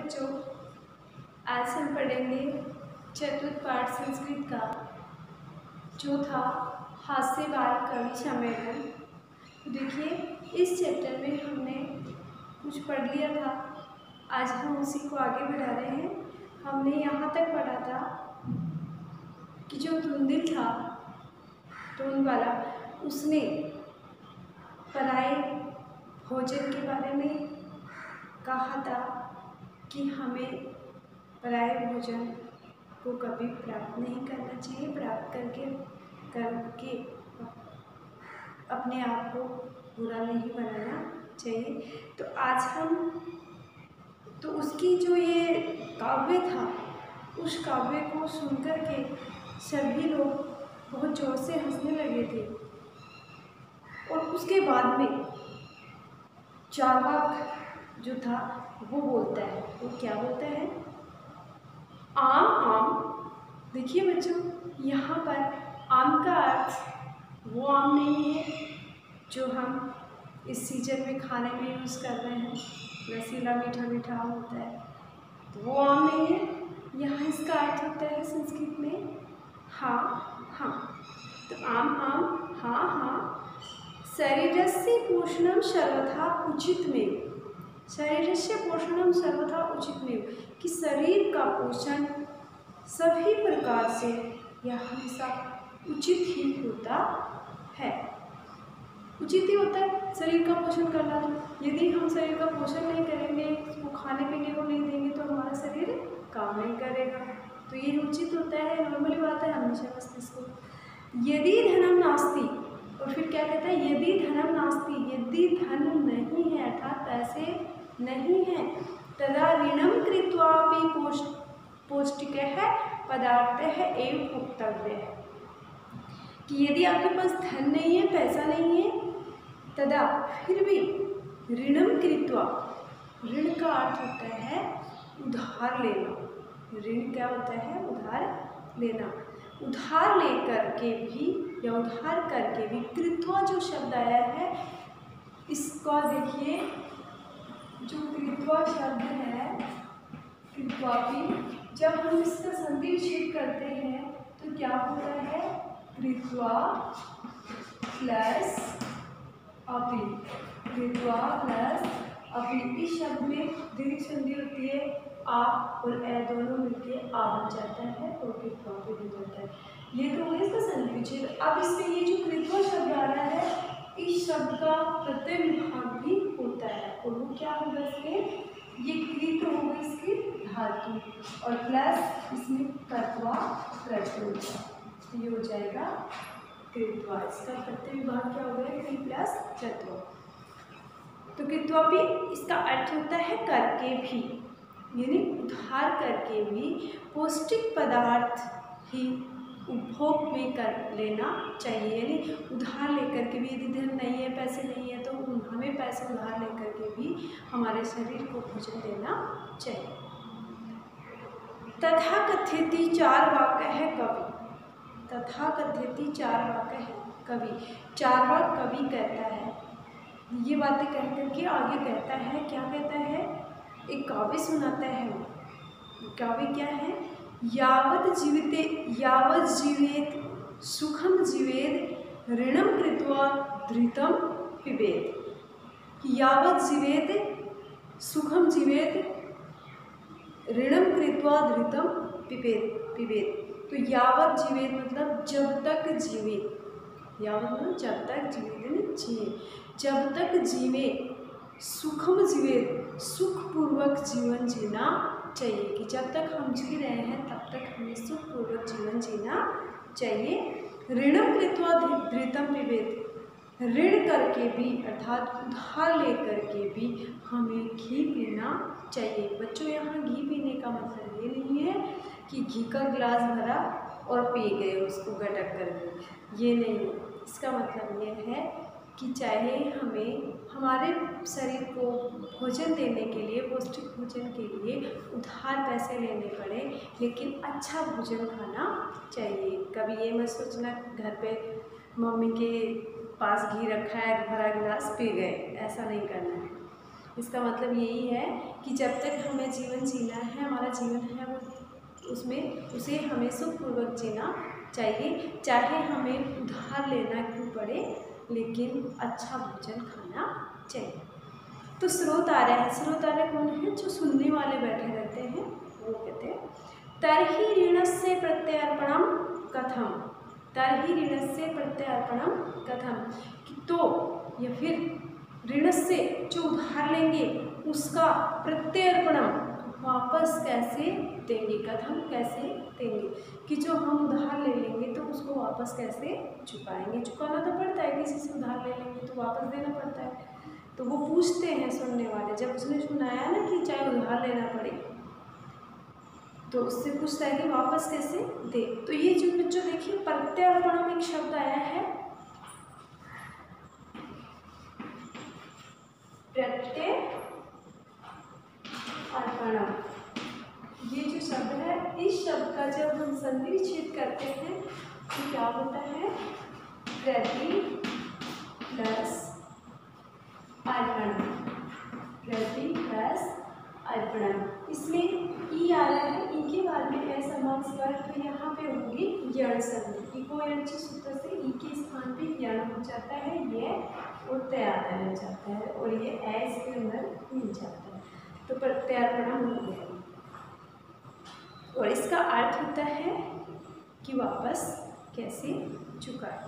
बच्चों, आज हम पढ़ेंगे चतुर्थ पाठ संस्कृत का चौथा हास्य बाल कवि सम्मेलन। तो देखिए, इस चैप्टर में हमने कुछ पढ़ लिया था, आज हम उसी को आगे बढ़ा रहे हैं। हमने यहाँ तक पढ़ा था कि जो धुंधिल था, टोन वाला, उसने पराये भोजन के बारे में कहा था कि हमें पराये भोजन को कभी प्राप्त नहीं करना चाहिए, प्राप्त करके अपने आप को बुरा नहीं बनाना चाहिए। तो आज हम उसकी जो ये काव्य था, उस काव्य को सुनकर के सभी लोग बहुत जोर से हंसने लगे थे। और उसके बाद में चार्वाक जो था वो बोलता है, वो क्या बोलता है? आम आम। देखिए बच्चों, यहाँ पर आम का अर्थ वो आम नहीं है जो हम इस सीजन में खाने में यूज़ कर रहे हैं, रसीला मीठा मीठा आम होता है, तो वो आम नहीं है। यहाँ इसका अर्थ होता है संस्कृत में हाँ हाँ। तो आम आम हाँ हाँ। शरीरस्य पोषणम सर्वथा उचितमेव। शरीरस्य पोषणम सर्वथा उचितमेव, कि शरीर का पोषण सभी प्रकार से यह हमेशा उचित ही होता है। उचित ही होता है शरीर का पोषण करना। तो यदि हम शरीर का पोषण नहीं करेंगे, उसको खाने पीने को नहीं देंगे, तो हमारा शरीर काम नहीं करेगा। तो ये उचित होता है, नॉर्मली बात है, हमेशा मस्तिष्क को। यदि धनम नास्ति, और फिर क्या कहता है? यदि धनम नास्ति, यदि धन नहीं है अर्थात पैसे नहीं है, तदा ऋणम कृत्वापि पौष्टिकः पदार्थः एव भोक्तव्यः, कि यदि आपके पास धन नहीं है, पैसा नहीं है, तदा फिर भी ऋणम कृत्वा, ऋण का अर्थ होता है उधार लेना। ऋण क्या होता है? उधार लेना। उधार लेकर के भी या उधार करके भी, कृत्वा जो शब्द आया है, इसका देखिए, जो कृत्वा शब्द है, कृत्वा भी, जब हम इसका संधि विच्छेद करते हैं तो क्या होता है? कृत्वा प्लस अपि, कृत्वा प्लस अपि। इस शब्द में दीर्घ संधि होती है, आप और ए दोनों मिलके आ बन जाता है और कृत्वा पे हो जाता है। ये तो है इसका संधि विच्छेद। अब इसमें ये जो कृत्वा शब्द आ रहा है, इस शब्द का प्रत्यय विभाग भी होता है, और वो क्या होगा? इसमें ये कृत होगा इसकी धातु, और प्लस इसमें तत्वा प्रत्यय, ये हो जाएगा कृत्वा। इसका प्रत्यय विभाग क्या हो गया? कृ प्लस तत्वा। तो कृत्वा भी इसका अर्थ होता है करके भी, यानी उधार करके भी पौष्टिक पदार्थ ही उपभोग में कर लेना चाहिए। यानी उधार लेकर के भी, यदि धन नहीं है, पैसे नहीं है, तो हमें पैसे उधार लेकर के भी हमारे शरीर को भोजन देना चाहिए। तथा कथयति चार्वाक है कवि। तथा कथयति चार्वाक है कवि। चार्वाक कवि कहता है, ये बातें कह करके आगे कहता है, क्या कहता है? एक काव्य सुनाता है। काव्य क्या है? यावत् जीवेत सुखम जीवेत ऋणम कृत्वा धृतम पिबेत। यावत् जीवेत सुखम जीवेत ऋणम कृत्वा धृतम पिबेत। तो यावत् जीवेत मतलब जब तक जीवे, यावत् मतलब जब तक जीवे, जिए, जब तक जीवे, सुखम जीवे, सुखपूर्वक जीवन जीना चाहिए, कि जब तक हम जी रहे हैं तब तक हमें सुखपूर्वक जीवन जीना चाहिए। ऋणम कृत्वा धृतम पिबेत, ऋण करके भी अर्थात उधार लेकर के भी हमें घी पीना चाहिए। बच्चों, यहाँ घी पीने का मतलब ये नहीं है कि घी का गिलास भरा और पी गए उसको गटक करके, ये नहीं है। इसका मतलब ये है कि चाहे हमें हमारे शरीर को भोजन देने के लिए, पौष्टिक भोजन के लिए उधार पैसे लेने पड़े, लेकिन अच्छा भोजन खाना चाहिए। कभी ये मत सोचना घर पे मम्मी के पास घी रखा है, भरा गिलास पी गए, ऐसा नहीं करना है। इसका मतलब यही है कि जब तक हमें जीवन जीना है, हमारा जीवन है वो उसमें उसे हमें सुखपूर्वक जीना चाहिए, चाहे हमें उधार लेना क्यों पड़े, लेकिन अच्छा भोजन खाना चाहिए। तो स्रोत आ रहा है, स्रोत आ रहा कौन है? जो सुनने वाले बैठे रहते हैं वो कहते हैं तर्हि ऋणस्य प्रत्यर्पणम कथम, तर्हि ऋणस्य प्रत्यर्पणम कथम, तो या फिर ऋण से जो उधार लेंगे उसका प्रत्यर्पणम वापस कैसे देंगे, कथम कैसे देंगे, कि जो हम उधार ले लेंगे तो उसको वापस कैसे चुकाएंगे। चुकाना तो पड़ता है, किसी से उधार ले लेंगे तो वापस देना पड़ता है। तो वो पूछते हैं सुनने वाले, जब उसने सुनाया ना कि चाहे उधार लेना पड़े, तो उससे पूछता है कि वापस कैसे दे। तो ये जो बच्चों देखिए प्रत्यर्पणम एक शब्द आया है, प्रत्यर्पणम, ये जो शब्द है, इस शब्द का जब हम संधि विच्छेद करते हैं तो क्या होता है? प्रति प्लस अर्पणम, प्रति प्लस अर्पणम। इसमें ई आ रहा है, ई के बाद में असमान स्वर, तो यहाँ पे होगी यण संधि। ई को यणची सूत्र से ई के स्थान पे यण हो जाता है, ये और तैयार हो जाता है, और ये एस के अंदर मिल जाता है, तो प्रत्यर्पणम हो गया। और इसका अर्थ होता है कि वापस कैसे चुकाए।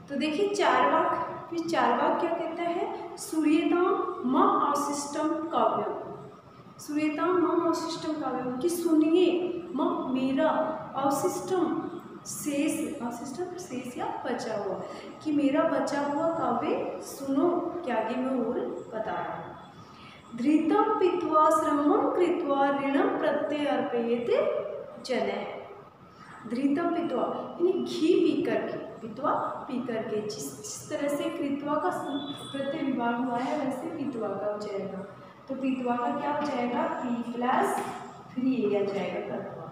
तो देखिए चार्वाक, फिर चार्वाक क्या कहता है? सूर्यताम मम अवशिष्टम काव्यम, सूर्यताम मम अवशिष्टम काव्यम, कि सुनिए मम मेरा अवशिष्टम शेष, अवशिष्टम शेष या बचा हुआ, कि मेरा बचा हुआ काव्य सुनो, क्या आगे मैं और बता रहा हूँ। धृतम पीत्वा श्रमं कृत्वा ऋणम प्रत्यर्पयेत जनः, धृतम पीत्वा यानी घी पी करके, पीत्वा पी करके, जिस तरह से कृत्वा का प्रत्यय विभाग हुआ है वैसे पीत्वा का हो जाएगा, तो पीत्वा का क्या हो जाएगा? पी प्लस 3 आ जाएगा तत्वा।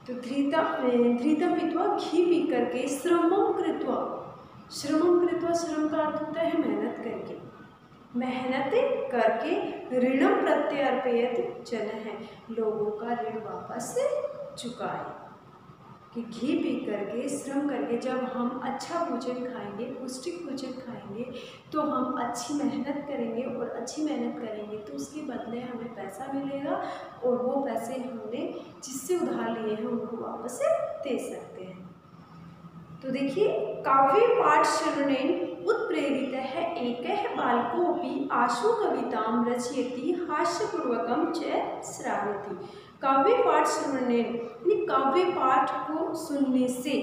तो धृतम पीत्वा घी पी करके, श्रमं कृत्वा, श्रमं कृत्वा, श्रम का अर्थ होता है मेहनत करके, मेहनत करके ऋणम प्रत्यर्पयेत जनः, लोगों का ऋण वापस चुकाए, कि घी पी करके, श्रम करके जब हम अच्छा भोजन खाएंगे, पौष्टिक भोजन खाएंगे, तो हम अच्छी मेहनत करेंगे, और अच्छी मेहनत करेंगे तो उसके बदले हमें पैसा मिलेगा, और वो पैसे हमने जिससे उधार लिए हैं उनको वापस दे सकते हैं। तो देखिए काव्य पाठ श्रवणेन उत्प्रेरित है एकः बालकोऽपि आशु कवितां रचयति हास्यपूर्वकं च श्रावयति। काव्य पाठ श्रवणेन यानी काव्य पाठ को सुनने से,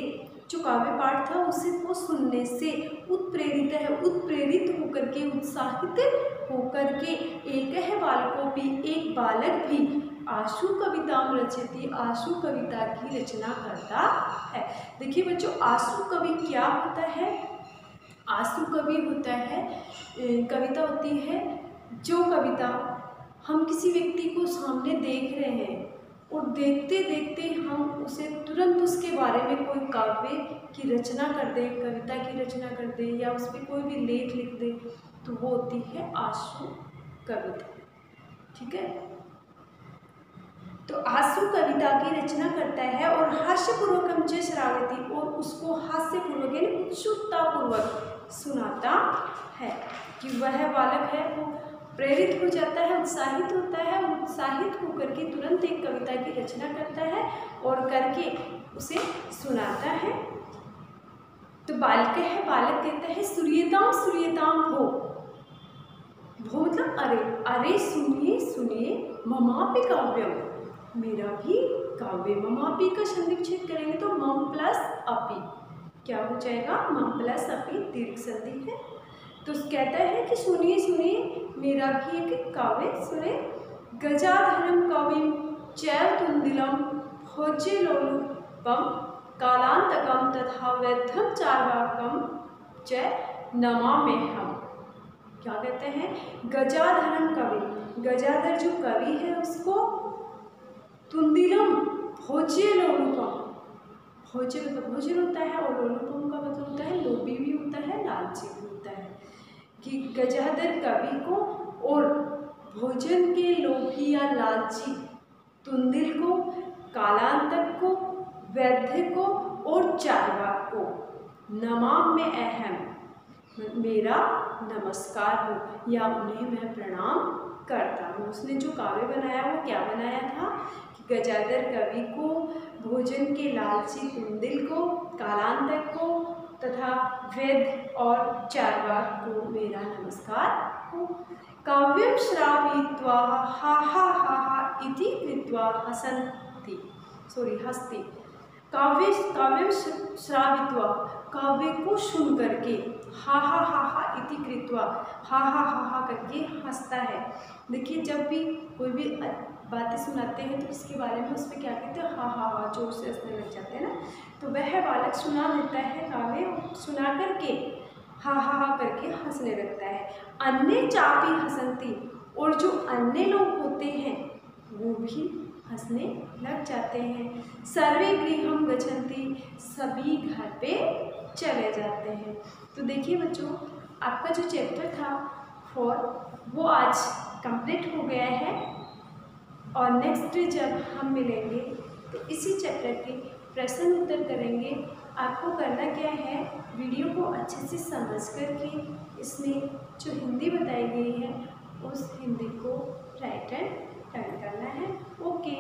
जो काव्य पाठ था उसे को सुनने से उत्प्रेरित है, उत्प्रेरित होकर के, उत्साहित होकर के, एकः बालकोऽपि एक बालक भी आशु कविता रचयति, आशु कविता की रचना करता है। देखिए बच्चों आशु कवि क्या होता है? आशु कवि होता है, कविता होती है जो कविता हम किसी व्यक्ति को सामने देख रहे हैं और देखते देखते हम उसे तुरंत उसके बारे में कोई काव्य की रचना कर दें, कविता की रचना कर दें, या उस पर कोई भी लेख लिख दें, तो वो होती है आशु कविता। ठीक है, तो आशु कविता की रचना करता है और हास्यपूर्वकम च श्रावयति, और उसको हास्यपूर्वक यानी उत्सुकतापूर्वक सुनाता है, कि वह बालक है वो प्रेरित हो जाता है, उत्साहित होता है, उत्साहित होकर के तुरंत एक कविता की रचना करता है और करके उसे सुनाता है। तो बालक है, बालक कहता है सूर्यताम सूर्यताम भो, भो मतलब अरे, अरे सुनिए सुनिए, ममापि काव्यम, मेरा भी काव्य, ममापि का संधि विच्छेद करेंगे तो मम प्लस अपि क्या हो जाएगा? मम प्लस अपि दीर्घ संधि है। तो कहता है कि सुनिए सुनिए मेरा भी एक काव्य सुने। गजाधरम कविम चैव तुंदिलम भोज्य लोलुपम कालांतकम तथा वैद्धम चार्वाकम च नमाम्यहम्। क्या कहते हैं? गजाधरम कवि, गजाधर जो कवि है उसको, तुंदिलम भोज्य लोलुपम, भोज्य मतलब भोजन होता है, और लोलुपम का मतलब होता है लोभी भी होता है, लालची भी होता है, कि गजाधर कवि को और भोजन के लोभी या लालची तुंदिल को, कालांतक को, वैद्य को और चार्वाक को नमाम में अहम मेरा नमस्कार हो या उन्हें मैं प्रणाम करता हूँ। उसने जो काव्य बनाया वो क्या बनाया था कि गजाधर कवि को, भोजन के लालची तुंदिल को, कालांतक को तथा वैद्य और चार्वाक को मेरा नमस्कार हो। काव्यं श्रावयित्वा हा हा हा हा इति कृत्वा हसन्ति हस्ति। काव्यं श्रावित्वा काव्य को सुन करके हा हा इति कृत्वा हा करके हंसता है। देखिए जब भी कोई भी बातें सुनाते हैं तो इसके बारे में उस पर क्या कहते हैं, हा जोर से हंसने लग जाते हैं ना। तो वह बालक सुना देता है काव्य, सुना करके हा करके हंसने लगता है। अन्य चापी हसंती, और जो अन्य लोग होते हैं वो भी हंसने लग जाते हैं। सर्वे गृहं गच्छन्ति, सभी घर पे चले जाते हैं। तो देखिए बच्चों, आपका जो चैप्टर था 4 वो आज कंप्लीट हो गया है और नेक्स्ट जब हम मिलेंगे तो इसी चैप्टर के प्रश्न उत्तर करेंगे। आपको करना क्या है, वीडियो को अच्छे से समझ करके इसमें जो हिंदी बताई गई है उस हिंदी को राइट एंड टर्न करना है। ओके।